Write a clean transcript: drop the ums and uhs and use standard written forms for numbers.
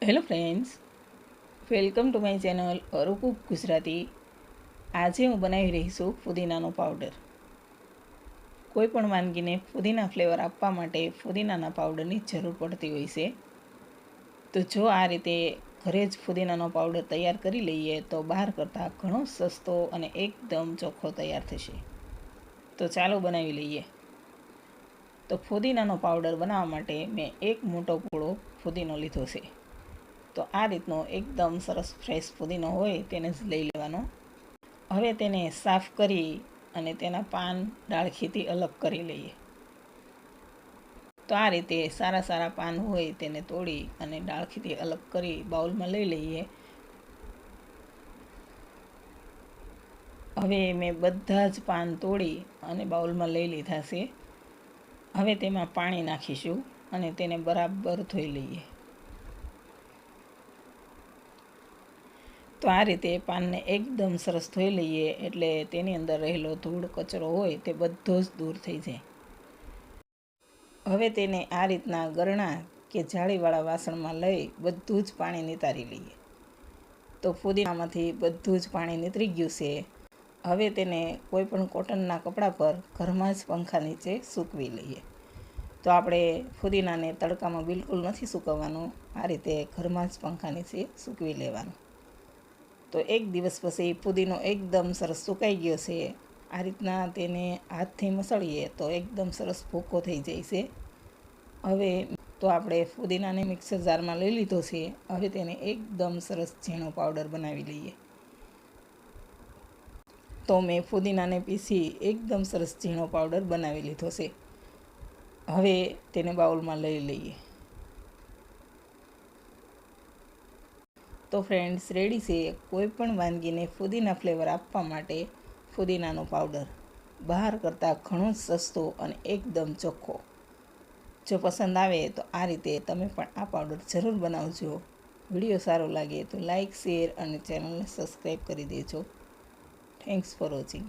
Hello friends, welcome to my channel અરુકુક ગુજરાતી. આજે હું બનાવી રહી છું ફુદીનાનો પાવડર. કોઈ પણ વાનગીને ફુદીના ફ્લેવર આપવા માટે ફુદીનાના પાવડરની જરૂર પડતી હોય છે. તો જો આ રીતે ઘરે જ ફુદીનાનો પાવડર તૈયાર કરી લઈએ તો બહાર કરતાં ઘણો સસ્તો અને એકદમ ચોખ્ખો તૈયાર થશે. તો ચાલો બનાવી લઈએ. તો ફુદીનાનો પાવડર બનાવવા માટે મેં એક મોટો પૂળો ફુદીનો લીધો છે. તો આ રીતનો એકદમ સરસ ફ્રેશ ફુદીનો હોય તેને જ લઈ લેવાનો. હવે તેને સાફ કરી અને તેના પાન ડાળખીથી અલગ કરી લઈએ. તો આ રીતે સારા પાન હોય તેને તોડી અને ડાળખીથી અલગ કરી બાઉલમાં લઈ લઈએ. હવે મેં બધા જ પાન તોડી અને બાઉલમાં લઈ લીધા છે. હવે તેમાં પાણી નાખીશું અને તેને બરાબર ધોઈ લઈએ. તો આ રીતે પાનને એકદમ સરસ ધોઈ લઈએ એટલે તેની અંદર રહેલો ધૂળ કચરો હોય તે બધો જ દૂર થઈ જાય. હવે તેને આ રીતના ગરણા કે જાળીવાળા વાસણમાં લઈ બધું જ પાણી નિતારી લઈએ. તો ફુદીનામાંથી બધું જ પાણી નીતરી ગયું છે. હવે તેને કોઈ પણ કોટનના કપડા પર ઘરમાં જ પંખા નીચે સૂકવી લઈએ. તો આપણે ફુદીનાને તડકામાં બિલકુલ નથી સૂકવવાનું, આ રીતે ઘરમાં જ પંખા નીચે સૂકવી લેવાનું. તો એક દિવસ પછી ફુદીનો એકદમ સરસ સુકાઈ ગયો છે. આ રીતના તેને હાથથી મસળીએ તો એકદમ સરસ ભૂકો થઈ જાય છે. હવે તો આપણે ફુદીનાને મિક્સર જારમાં લઈ લીધો છે. હવે તેને એકદમ સરસ ઝીણો પાવડર બનાવી લઈએ. તો મેં ફુદીનાને પીસી એકદમ સરસ ઝીણો પાવડર બનાવી લીધો છે. હવે તેને બાઉલમાં લઈ લઈએ. તો ફ્રેન્ડ્સ, રેડી છે કોઈ પણ વાનગીને ફુદીના ફ્લેવર આપવા માટે ફુદીનાનો પાવડર. બહાર કરતાં ઘણો જ સસ્તો અને એકદમ ચોખ્ખો. જો પસંદ આવે તો આ રીતે તમે પણ આ પાવડર જરૂર બનાવજો. વિડીયો સારો લાગે તો લાઈક, શેર અને ચેનલને સબસ્ક્રાઈબ કરી દેજો. Thanks for watching.